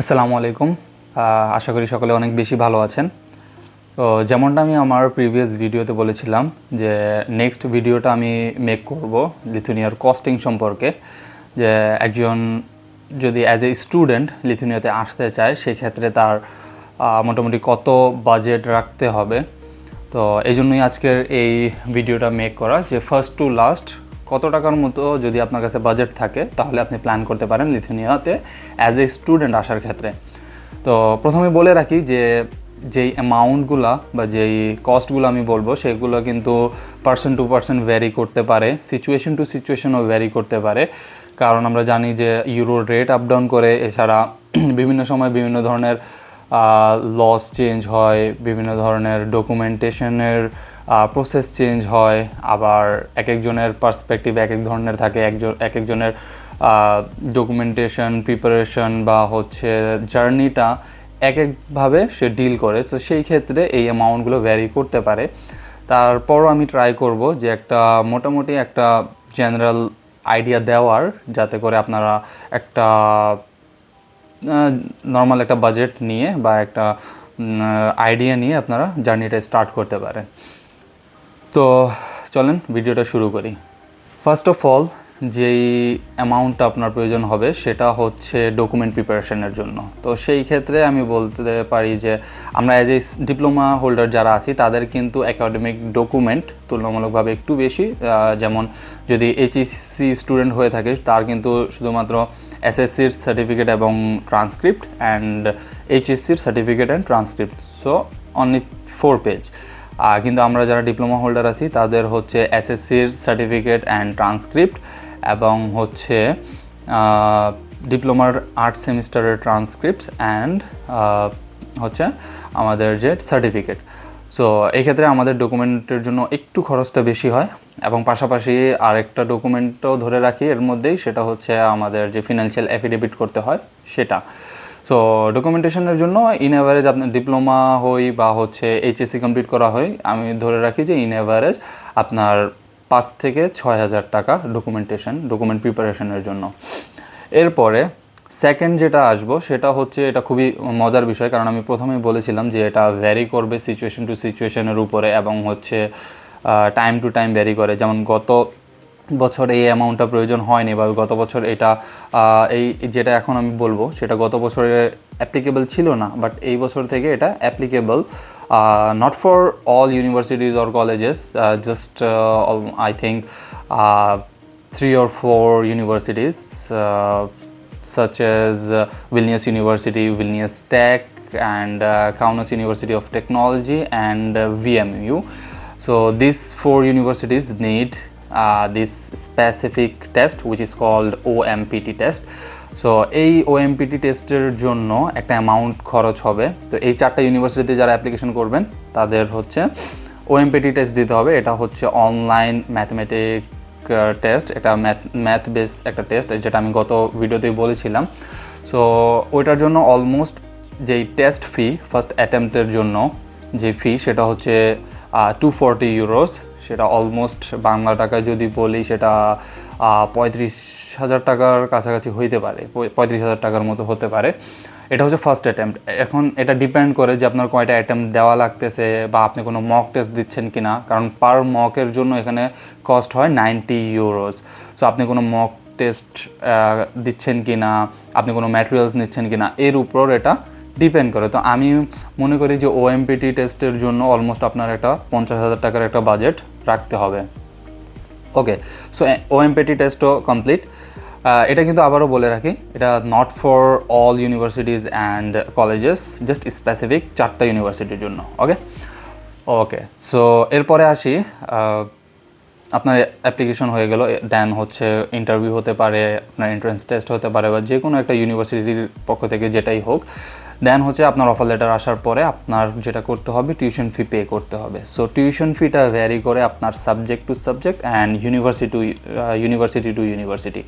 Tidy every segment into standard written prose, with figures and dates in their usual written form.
আসসালামু আলাইকুম। আশা করি সকলে অনেক বেশি ভালো আছেন। তো যেমনটা আমি আমার প্রিভিয়াস ভিডিওতে বলেছিলাম যে নেক্সট ভিডিওটা আমি মেক করব লিথুনিয়ার কস্টিং সম্পর্কে, যে একজন যদি অ্যাজ এ স্টুডেন্ট লিথুনিয়াতে আসতে চায় সেক্ষেত্রে তার মোটামুটি কত বাজেট রাখতে হবে। তো এই জন্যই আজকের এই ভিডিওটা মেক করা, যে ফার্স্ট টু লাস্ট কত টাকার মতো যদি আপনার কাছে বাজেট থাকে তাহলে আপনি প্ল্যান করতে পারেন লিথুনিয়াতে অ্যাজ এ স্টুডেন্ট আসার ক্ষেত্রে। তো প্রথমে বলে রাখি যে যেই অ্যামাউন্টগুলো বা যেই কস্টগুলো আমি বলবো সেগুলো কিন্তু পার্সন টু পার্সন ভ্যারি করতে পারে, সিচুয়েশন টু সিচুয়েশনও ভ্যারি করতে পারে। কারণ আমরা জানি যে ইউরোর রেট আপ ডাউন করে, এছাড়া বিভিন্ন সময় বিভিন্ন ধরনের লস চেঞ্জ হয়, বিভিন্ন ধরনের ডকুমেন্টেশনের প্রসেস চেঞ্জ হয়, আবার এক একজনের পার্সপেক্টিভ এক এক ধরনের থাকে, এক একজনের ডকুমেন্টেশন প্রিপারেশন বা হচ্ছে জার্নিটা এক একভাবে সে ডিল করে। তো সেই ক্ষেত্রে এই অ্যামাউন্টগুলো ভ্যারি করতে পারে। তারপরও আমি ট্রাই করব যে একটা মোটামুটি একটা জেনারেল আইডিয়া দেওয়ার, যাতে করে আপনারা একটা নর্মাল একটা বাজেট নিয়ে বা একটা আইডিয়া নিয়ে আপনারা জার্নিটা স্টার্ট করতে পারেন। তো চলেন ভিডিওটা শুরু করি। ফার্স্ট অফ অল যেই অ্যামাউন্টটা আপনার প্রয়োজন হবে সেটা হচ্ছে ডকুমেন্ট প্রিপারেশনের জন্য। তো সেই ক্ষেত্রে আমি বলতে পারি যে আমরা অ্যাজ এ ডিপ্লোমা হোল্ডার যারা আছি তাদের কিন্তু একাডেমিক ডকুমেন্ট তুলনামূলকভাবে একটু বেশি। যেমন যদি এইচএসসি স্টুডেন্ট হয়ে থাকে তার কিন্তু শুধুমাত্র এসএসসির সার্টিফিকেট এবং ট্রান্সক্রিপ্ট অ্যান্ড এইচএসসির certificate and transcript, so only 4 page. কিন্তু আমরা যারা ডিপ্লোমা হোল্ডার আছি তাদের হচ্ছে এসএসসির সার্টিফিকেট অ্যান্ড ট্রান্সক্রিপ্ট এবং হচ্ছে ডিপ্লোমার 8 সেমিস্টারের ট্রান্সক্রিপ্টস অ্যান্ড হচ্ছে আমাদের যে সার্টিফিকেট। সো এই ক্ষেত্রে আমাদের ডকুমেন্টের জন্য একটু খরচটা বেশি হয়, এবং পাশাপাশি আরেকটা ডকুমেন্টও ধরে রাখি এর মধ্যেই, সেটা হচ্ছে আমাদের যে ফিনান্সিয়াল অ্যাফিডেভিট করতে হয় সেটা। সো ডকুমেন্টেশনের জন্য ইন অ্যাভারেজ আপনার ডিপ্লোমা হই বা হচ্ছে এইচএসসি কমপ্লিট করা হয়, আমি ধরে রাখি যে ইন অ্যাভারেজ আপনার 5 থেকে 6,000 টাকা ডকুমেন্ট প্রিপারেশনের জন্য। এরপরে সেকেন্ড যেটা আসবো সেটা হচ্ছে, এটা খুবই মজার বিষয়, কারণ আমি প্রথমেই বলেছিলাম যে এটা ভ্যারি করবে সিচুয়েশন টু সিচুয়েশনের উপরে এবং হচ্ছে টাইম টু টাইম ভ্যারি করে। যেমন গত বছর এই অ্যামাউন্টটা প্রয়োজন হয়নি, বা গত বছর এটা এই যেটা এখন আমি বলবো সেটা গত বছরে অ্যাপ্লিকেবল ছিল না, বাট এই বছর থেকে এটা applicable, not for all universities or colleges, just I think 3 or 4 universities, such as Vilnius University, Vilnius Tech, and Kaunas University of Technology, and VMU. So these 4 universities need this specific test which is called OMPT test. So এই OMPT টেস্টের জন্য একটা amount খরচ হবে। তো এই 4টা ইউনিভার্সিটিতে যারা অ্যাপ্লিকেশন করবেন তাদের হচ্ছে OMPT টেস্ট দিতে হবে। এটা হচ্ছে অনলাইন ম্যাথমেটিক টেস্ট, এটা ম্যাথ বেস একটা টেস্ট, যেটা আমি গত ভিডিওতেই বলেছিলাম। সো ওইটার জন্য অলমোস্ট যেই টেস্ট ফি ফার্স্ট অ্যাটেম্পটের জন্য যে ফি সেটা হচ্ছে 240 ইউরোস। সেটা অলমোস্ট বাংলা টাকায় যদি বলি সেটা 35,000 টাকার কাছাকাছি হইতে পারে, 35,000 টাকার মতো হতে পারে। এটা হচ্ছে ফার্স্ট অ্যাটেম্প্ট। এখন এটা ডিপেন্ড করে যে আপনার কয়টা অ্যাটেম্প্ট দেওয়া লাগতেছে বা আপনি কোনো মক টেস্ট দিচ্ছেন কি না, কারণ পার মকের জন্য এখানে কস্ট হয় 90 ইউরোস। সো আপনি কোনো মক টেস্ট দিচ্ছেন কি না, আপনি কোনো ম্যাটেরিয়ালস নিচ্ছেন কি না, এর উপর এটা ডিপেন্ড করে। তো আমি মনে করি যে OMPT টেস্টের জন্য অলমোস্ট আপনার একটা 50,000 টাকার একটা বাজেট রাখতে হবে। ওকে, সো OMPT টেস্টও কমপ্লিট। এটা কিন্তু আবারও বলে রাখি, এটা not for all universities and colleges, just specific 4টা ইউনিভার্সিটির জন্য। ওকে ওকে সো এরপরে আসি, আপনার অ্যাপ্লিকেশন হয়ে গেল, দেন হচ্ছে ইন্টারভিউ হতে পারে, আপনার এন্ট্রান্স টেস্ট হতে পারে, বা যে কোনো একটা ইউনিভার্সিটির পক্ষ থেকে যেটাই হোক। দেন হচ্ছে আপনার অফার লেটার আসার পরে আপনার যেটা করতে হবে টিউশন ফি পে করতে হবে। সো টিউশন ফিটা ভ্যারি করে আপনার subject to subject and university two university.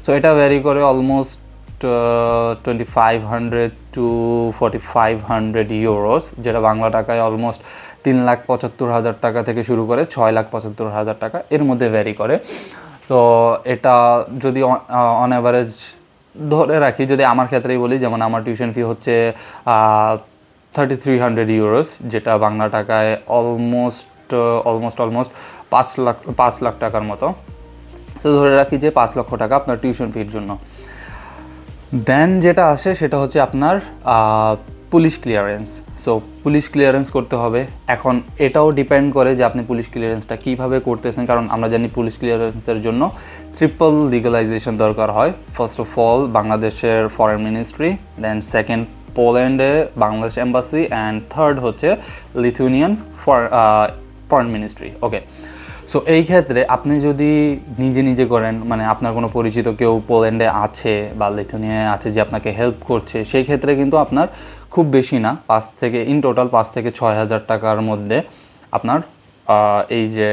So এটা ভ্যারি করে অলমোস্ট 2,500 to 4,500 ইউরোস, যেটা বাংলা টাকায় অলমোস্ট 3,75,000 টাকা থেকে শুরু করে 6,75,000 টাকা এর মধ্যে ভ্যারি করে। তো এটা যদি অন অ্যাভারেজ ধরে রাখি যদি আমার ক্ষেত্রেই বলি, যেমন আমার টিউশন ফি হচ্ছে 3300 ইউরোস, যেটা বাংলা টাকায় অলমোস্ট 5 লাখ টাকার মতো। তো ধরে রাখি যে 5 লক্ষ টাকা আপনার টিউশন ফির জন্য। দেন যেটা আসে সেটা হচ্ছে আপনার police clearance. So police clearance করতে হবে। এখন এটাও ডিপেন্ড করে যে আপনি পুলিশ ক্লিয়ারেন্সটা কীভাবে করতেছেন, কারণ আমরা জানি পুলিশ ক্লিয়ারেন্সের জন্য ট্রিপল লিগালাইজেশন দরকার হয়। ফার্স্ট অফ অল বাংলাদেশের ফরেন মিনিস্ট্রি, দেন সেকেন্ড পোল্যান্ডে বাংলাদেশ এম্বাসি, অ্যান্ড থার্ড হচ্ছে Lithuanian foreign ministry. Okay, so এই ক্ষেত্রে আপনি যদি নিজে করেন, মানে আপনার কোনো পরিচিত কেউ পোল্যান্ডে আছে বা লিথুয়ানিয়ায় আছে যে আপনাকে হেল্প করছে, সেই ক্ষেত্রে কিন্তু আপনার খুব বেশি না, 5 থেকে 6 হাজার টাকার মধ্যে আপনার এই যে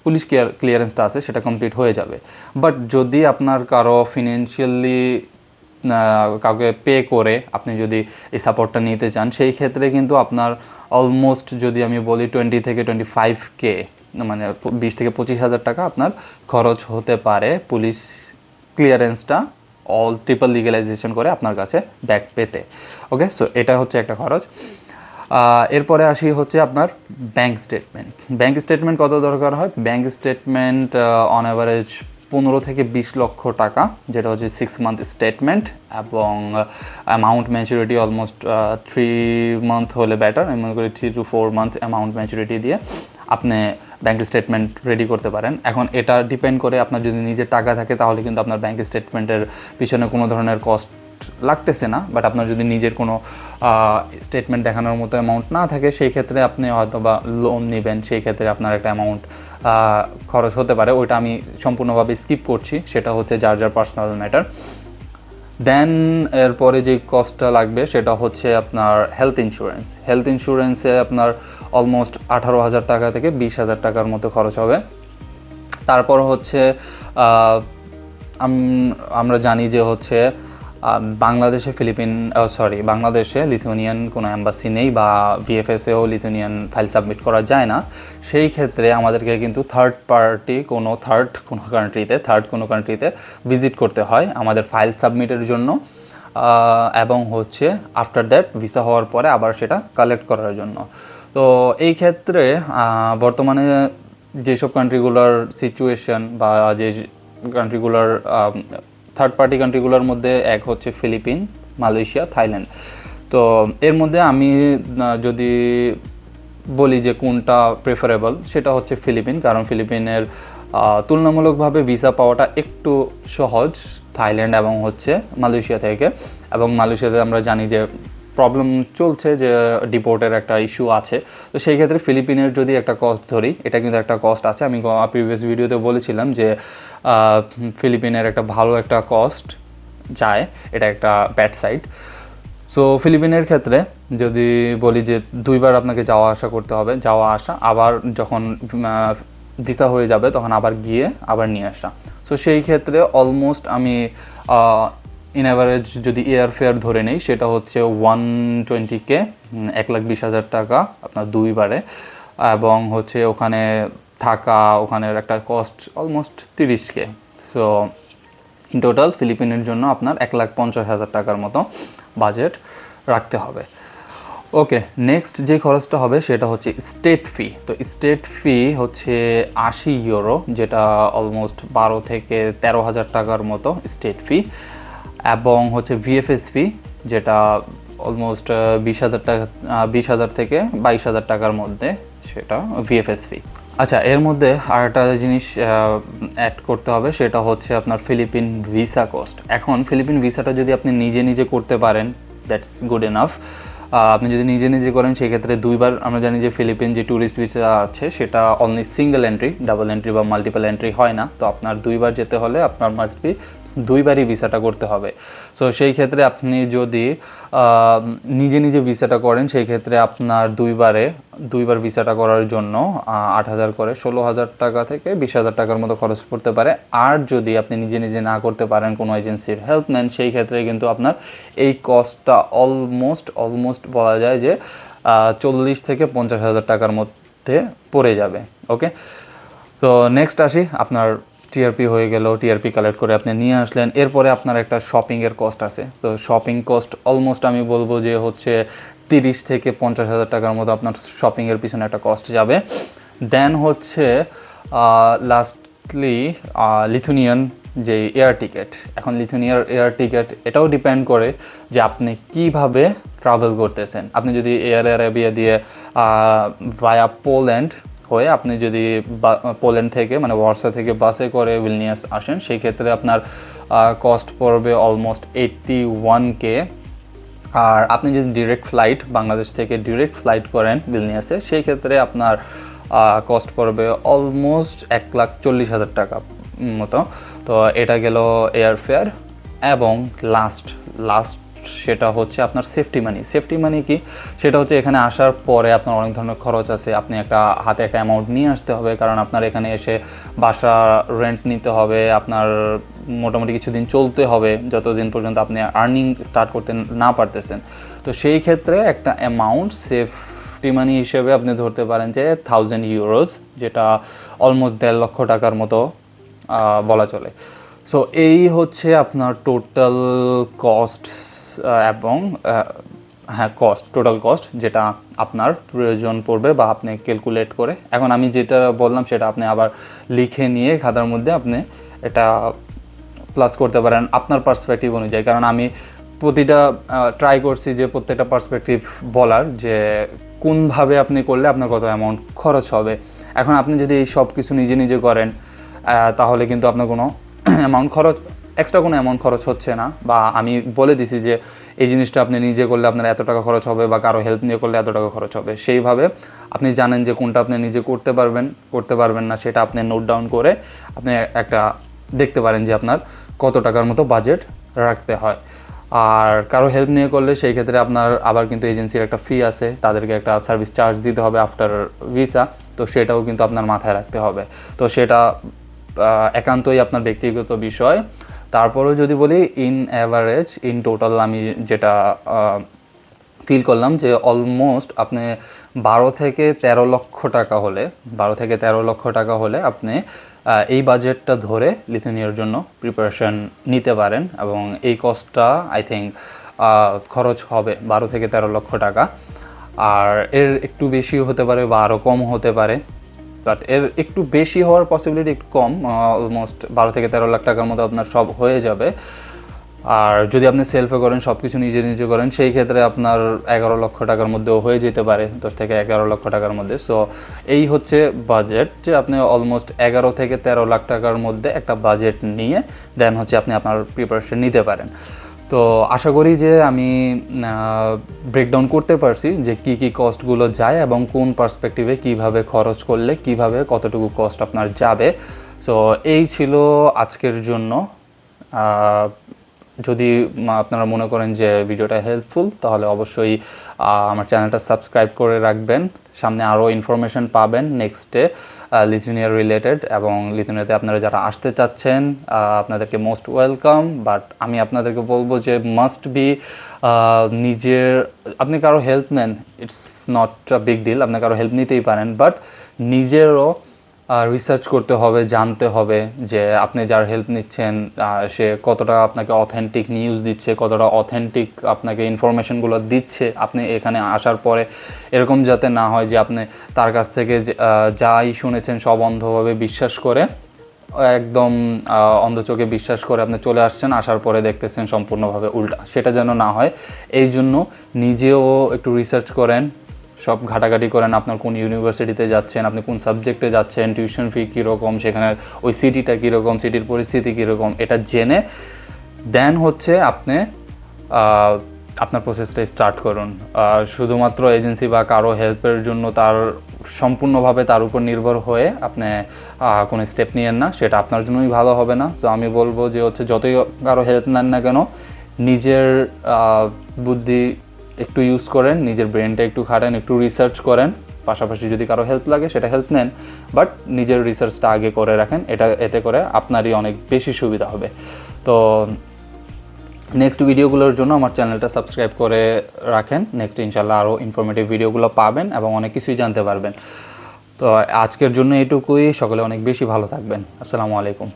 পুলিশ ক্লিয়ারেন্সটা আছে সেটা কমপ্লিট হয়ে যাবে। বাট যদি আপনার কারো ফিনান্সিয়ালি কাউকে পে করে আপনি যদি এই সাপোর্টটা নিতে চান, সেই ক্ষেত্রে কিন্তু আপনার অলমোস্ট যদি আমি বলি 20 থেকে 25K, মানে 20 থেকে 25 হাজার টাকা আপনার খরচ হতে পারে পুলিশ ক্লিয়ারেন্সটা অল ট্রিপল লিগালাইজেশন করে আপনার কাছে ব্যাক পেতে। ওকে, সো এটা হচ্ছে একটা খরচ। এরপরে আসি হচ্ছে আপনার ব্যাংক স্টেটমেন্ট। ব্যাংক স্টেটমেন্ট কত দরকার হয়? ব্যাংক স্টেটমেন্ট অন অ্যাভারেজ 15 থেকে 20 লক্ষ টাকা, যেটা হচ্ছে 6 মান্থ স্টেটমেন্ট, এবং অ্যামাউন্ট ম্যাচুরিটি অলমোস্ট 3 মান্থ হলে বেটার। আমি মনে করি 3 to 4 মান্থ অ্যামাউন্ট ম্যাচুরিটি দিয়ে আপনি ব্যাংক স্টেটমেন্ট রেডি করতে পারেন। এখন এটা ডিপেন্ড করে, আপনার যদি নিজের টাকা থাকে তাহলে কিন্তু আপনার ব্যাংক স্টেটমেন্টের পিছনে কোনো ধরনের কস্ট লাগতেছে না। বাট আপনার যদি নিজের কোনো স্টেটমেন্ট দেখানোর মতো অ্যামাউন্ট না থাকে, সেই ক্ষেত্রে আপনি হয়তো বা লোন নেবেন, সেই ক্ষেত্রে আপনার একটা অ্যামাউন্ট খরচ হতে পারে। ওইটা আমি সম্পূর্ণভাবে স্কিপ করছি, সেটা হচ্ছে যার পার্সোনাল ম্যাটার। দেন এরপরে যে কস্টটা লাগবে সেটা হচ্ছে আপনার হেলথ ইন্স্যুরেন্স। হেলথ ইন্স্যুরেন্সে আপনার অলমোস্ট 18,000 টাকা থেকে 20,000 টাকার মতো খরচ হবে। তারপর হচ্ছে আমরা জানি যে হচ্ছে বাংলাদেশে লিথুয়ানিয়ান কোনো অ্যাম্বাসি নেই, বা ভিএফএসেও লিথুয়ানিয়ান ফাইল সাবমিট করা যায় না। সেই ক্ষেত্রে আমাদেরকে কিন্তু থার্ড কোনো কান্ট্রিতে ভিজিট করতে হয় আমাদের ফাইল সাবমিটের জন্য, এবং হচ্ছে আফটার দ্যাট ভিসা হওয়ার পরে আবার সেটা কালেক্ট করার জন্য। তো এই ক্ষেত্রে বর্তমানে যেসব কান্ট্রিগুলোর সিচুয়েশন, বা যে কান্ট্রিগুলোর থার্ড পার্টি কান্ট্রিগুলোর মধ্যে এক হচ্ছে ফিলিপিন, মালয়েশিয়া, থাইল্যান্ড। তো এর মধ্যে আমি যদি বলি যে কোনটা প্রেফারেবল, সেটা হচ্ছে ফিলিপিন, কারণ ফিলিপিনের তুলনামূলকভাবে ভিসা পাওয়াটা একটু সহজ থাইল্যান্ড এবং হচ্ছে মালয়েশিয়া থেকে। এবং মালয়েশিয়াতে আমরা জানি যে প্রবলেম চলছে, যে ডিপোর্টের একটা ইস্যু আছে। তো সেই ক্ষেত্রে ফিলিপিনের যদি একটা কস্ট ধরি, এটা কিন্তু একটা কস্ট আছে। আমি প্রিভিয়াস ভিডিওতে বলেছিলাম যে ফিলিপিনের একটা ভালো একটা কস্ট যায়, এটা একটা ব্যাড সাইড। সো ফিলিপিনের ক্ষেত্রে যদি বলি যে 2বার আপনাকে যাওয়া আসা করতে হবে, যাওয়া আসা, আবার যখন ভিসা হয়ে যাবে তখন আবার গিয়ে আবার নিয়ে আসা। সো সেই ক্ষেত্রে অলমোস্ট আমি ইন অ্যাভারেজ যদি এয়ার ফেয়ার ধরে নেই, সেটা হচ্ছে 120K, 1,20,000 টাকা আপনার 2বারে, এবং হচ্ছে ওখানে থাকা, ওখানের একটা cost almost 30K। So in total ফিলিপিনের জন্য আপনার 1,50,000 টাকার মতো বাজেট রাখতে হবে। ওকে, নেক্সট যে খরচটা হবে সেটা হচ্ছে স্টেট ফি। তো স্টেট ফি হচ্ছে 80 ইউরো, যেটা অলমোস্ট 12 থেকে 13,000 টাকার মতো স্টেট ফি, এবং হচ্ছে ভিএফএস ফি, যেটা অলমোস্ট 20,000 থেকে 22,000 টাকার মধ্যে, সেটা ভিএফএস ফি। আচ্ছা, এর মধ্যে আরেকটা জিনিস অ্যাড করতে হবে, সেটা হচ্ছে আপনার ফিলিপিন ভিসা কস্ট। এখন ফিলিপিন ভিসাটা যদি আপনি নিজে করতে পারেন, দ্যাটস গুড এনাফ। আপনি যদি নিজে করেন, সেই ক্ষেত্রে 2বার, আমরা জানি যে ফিলিপিন যে ট্যুরিস্ট ভিসা আছে সেটা only single entry, double entry বা মাল্টিপল এন্ট্রি হয় না। তো আপনার 2বার যেতে হলে আপনার মাস্ট বি 2বারই ভিসাটা করতে হবে। সো সেই ক্ষেত্রে আপনি যদি নিজে ভিসাটা করেন, সেই ক্ষেত্রে আপনার 2বার ভিসাটা করার জন্য 8,000 করে 16,000 টাকা থেকে 20,000 টাকার মতো খরচ পড়তে পারে। আর যদি আপনি নিজে না করতে পারেন, কোনো এজেন্সির হেল্প নেন, সেই ক্ষেত্রে কিন্তু আপনার এই কস্টটা অলমোস্ট বলা যায় যে 40 থেকে 50,000 টাকার মধ্যে পড়ে যাবে। ওকে, তো নেক্সট আসি আপনার টিআরপি হয়ে গেল, টিআরপি কালেক্ট করে আপনি নিয়ে আসলেন, এরপরে আপনার একটা শপিংয়ের কস্ট আছে। তো শপিং কস্ট অলমোস্ট আমি বলবো যে হচ্ছে 30 থেকে 50,000 টাকার মতো আপনার শপিংয়ের পিছনে একটা কস্ট যাবে। দেন হচ্ছে লাস্টলি লিথুনিয়ান যে এয়ার টিকেট। এখন লিথুনিয়ার এয়ার টিকেট এটাও ডিপেন্ড করে যে আপনি কিভাবে ট্রাভেল করতেছেন। আপনি যদি এয়ার অ্যারাবিয়া দিয়ে ভায়া পোল্যান্ড হয়ে আপনি যদি পোল্যান্ড থেকে মানে ওয়ার্সা থেকে বাসে করে ভিলনিয়াস আসেন, সেই ক্ষেত্রে আপনার কস্ট পড়বে অলমোস্ট 81K। আর আপনি যদি ডিরেক্ট ফ্লাইট বাংলাদেশ থেকে ডিরেক্ট ফ্লাইট করেন ভিলনিয়াসে, সেই ক্ষেত্রে আপনার কস্ট পড়বে অলমোস্ট 1,40,000 টাকা মতো। তো এটা গেল এয়ার ফেয়ার। এবং লাস্ট সেটা হচ্ছে আপনার সেফটি মানি। সেফটি মানি কি? সেটা হচ্ছে এখানে আসার পরে আপনার অনেক ধরনের খরচ আছে। আপনি হাতে একটা অ্যামাউন্ট নিয়ে আসতে হবে, কারণ আপনার এখানে এসে বাসা রেন্ট নিতে হবে, আপনার মোটামুটি কিছুদিন চলতে হবে যতদিন পর্যন্ত আপনি আর্নিং স্টার্ট করতে না পারতেছেন। তো সেই ক্ষেত্রে একটা অ্যামাউন্ট সেফটি মানি হিসেবে আপনি ধরতে পারেন যে 1000 ইউরোজ, যেটা অলমোস্ট 1.5 লক্ষ টাকার মতো বলা চলে। সো এই হচ্ছে আপনার টোটাল কস্ট এবং টোটাল কস্ট যেটা আপনার প্রয়োজন পড়বে বা আপনি ক্যালকুলেট করে। এখন আমি যেটা বললাম সেটা আপনি আবার লিখে নিয়ে খাতার মধ্যে আপনি এটা প্লাস করতে পারেন আপনার পার্সপেক্টিভ অনুযায়ী, কারণ আমি প্রতিটা ট্রাই করছি যে প্রত্যেকটা পার্সপেক্টিভ বলার যে কোনভাবে আপনি করলে আপনার কত অ্যামাউন্ট খরচ হবে। এখন আপনি যদি এই সব কিছু নিজে করেন তাহলে কিন্তু আপনার কোনো এক্সট্রা কোনো অ্যামাউন্ট খরচ হচ্ছে না। বা আমি বলে দিছি যে এই জিনিসটা আপনি নিজে করলে আপনার এত টাকা খরচ হবে বা কারো হেল্প নিয়ে করলে এত টাকা খরচ হবে। সেইভাবে আপনি জানেন যে কোনটা আপনি নিজে করতে পারবেন না, সেটা আপনি নোট ডাউন করে আপনি একটা দেখতে পারেন যে আপনার কত টাকার মতো বাজেট রাখতে হয়। আর কারো হেল্প নিয়ে করলে সেই ক্ষেত্রে আপনার আবার কিন্তু এজেন্সির একটা ফি আছে, তাদেরকে একটা সার্ভিস চার্জ দিতে হবে আফটার ভিসা। তো সেটাও কিন্তু আপনার মাথায় রাখতে হবে। তো সেটা একান্তই আপনার ব্যক্তিগত বিষয়। তারপরেও যদি বলি ইন অ্যাভারেজ ইন টোটাল আমি যেটা ফিল করলাম যে অলমোস্ট আপনি 12 থেকে 13 লক্ষ টাকা হলে আপনি এই বাজেটটা ধরে লিথুনিয়ার জন্য প্রিপারেশন নিতে পারেন। এবং এই কস্টটা আই থিঙ্ক খরচ হবে 12 থেকে 13 লক্ষ টাকা। আর এর একটু বেশিও হতে পারে বা আরও কম হতে পারে, বাট এর একটু বেশি হওয়ার পসিবিলিটি একটু কম। অলমোস্ট 12 থেকে 13 লাখ টাকার মতো আপনার সব হয়ে যাবে। আর যদি আপনি সেলফে করেন, সব কিছু নিজে করেন, সেই ক্ষেত্রে আপনার 11 লক্ষ টাকার মধ্যেও হয়ে যেতে পারে, 10 থেকে 11 লক্ষ টাকার মধ্যে। সো এই হচ্ছে বাজেট, যে আপনি অলমোস্ট 11 থেকে 13 লাখ টাকার মধ্যে একটা বাজেট নিয়ে দেন হচ্ছে আপনি আপনার প্রিপারেশন নিতে পারেন। তো আশা করি যে আমি ব্রেকডাউন করতে পারছি যে কী কস্টগুলো যায় এবং কোন পার্সপেক্টিভে কিভাবে খরচ করলে কিভাবে কতটুকু কস্ট আপনার যাবে। সো এই ছিল আজকের জন্য। যদি আপনারা মনে করেন যে ভিডিওটা হেল্পফুল, তাহলে অবশ্যই আমার চ্যানেলটা সাবস্ক্রাইব করে রাখবেন। সামনে আরও ইনফরমেশন পাবেন নেক্সটে লিথুনিয়া রিলেটেড, এবং লিথুনিয়াতে আপনারা যারা আসতে চাচ্ছেন আপনাদেরকে মোস্ট ওয়েলকাম। বাট আমি আপনাদেরকে বলবো যে মাস্ট বি আপনি কারো হেল্প নেন, it's not a big deal, আপনি কারো হেল্প নিতেই পারেন, বাট নিজেরও রিসার্চ করতে হবে, জানতে হবে যে আপনি যার হেল্প নিচ্ছেন সে কতটা আপনাকে অথেন্টিক নিউজ দিচ্ছে, কতটা অথেন্টিক আপনাকে ইনফরমেশনগুলো দিচ্ছে। আপনি এখানে আসার পরে এরকম যাতে না হয় যে আপনি তার কাছ থেকে যাই শুনেছেন সব অন্ধভাবে বিশ্বাস করে, একদম অন্ধ চোখে বিশ্বাস করে আপনি চলে আসছেন, আসার পরে দেখতেছেন সম্পূর্ণভাবে উল্টা। সেটা যেন না হয়, এই জন্য নিজেও একটু রিসার্চ করেন, সব ঘাটাঘাটি করেন, আপনার কোন ইউনিভার্সিটিতে যাচ্ছেন, আপনি কোন সাবজেক্টে যাচ্ছেন, টিউশন ফি কীরকম, সেখানে ওই সিটিটা কীরকম, সিটির পরিস্থিতি কীরকম, এটা জেনে দেন হচ্ছে আপনি আপনার প্রসেসটা স্টার্ট করুন। শুধুমাত্র এজেন্সি বা কারো হেল্পের জন্য সম্পূর্ণভাবে তার উপর নির্ভর হয়ে আপনি কোনো স্টেপ নিয়েন না, সেটা আপনার জন্যই ভালো হবে না। তো আমি বলবো যে হচ্ছে যতই কারো হেল্প নেন না কেন, নিজের বুদ্ধি একটু ইউজ করেন, নিজের ব্রেনটা একটু খাটান, একটু রিসার্চ করেন, পাশাপাশি যদি কারো হেল্প লাগে সেটা হেল্প নেন, বাট নিজের রিসার্চটা আগে করে রাখেন। এতে করে আপনারই অনেক বেশি সুবিধা হবে। তো নেক্সট ভিডিওগুলোর জন্য আমার চ্যানেলটা সাবস্ক্রাইব করে রাখেন। নেক্সট ইনশাল্লাহ আরও ইনফরমেটিভ ভিডিওগুলো পাবেন এবং অনেক কিছুই জানতে পারবেন। তো আজকের জন্য এটুকুই, সকলে অনেক বেশি ভালো থাকবেন। আসসালামু আলাইকুম।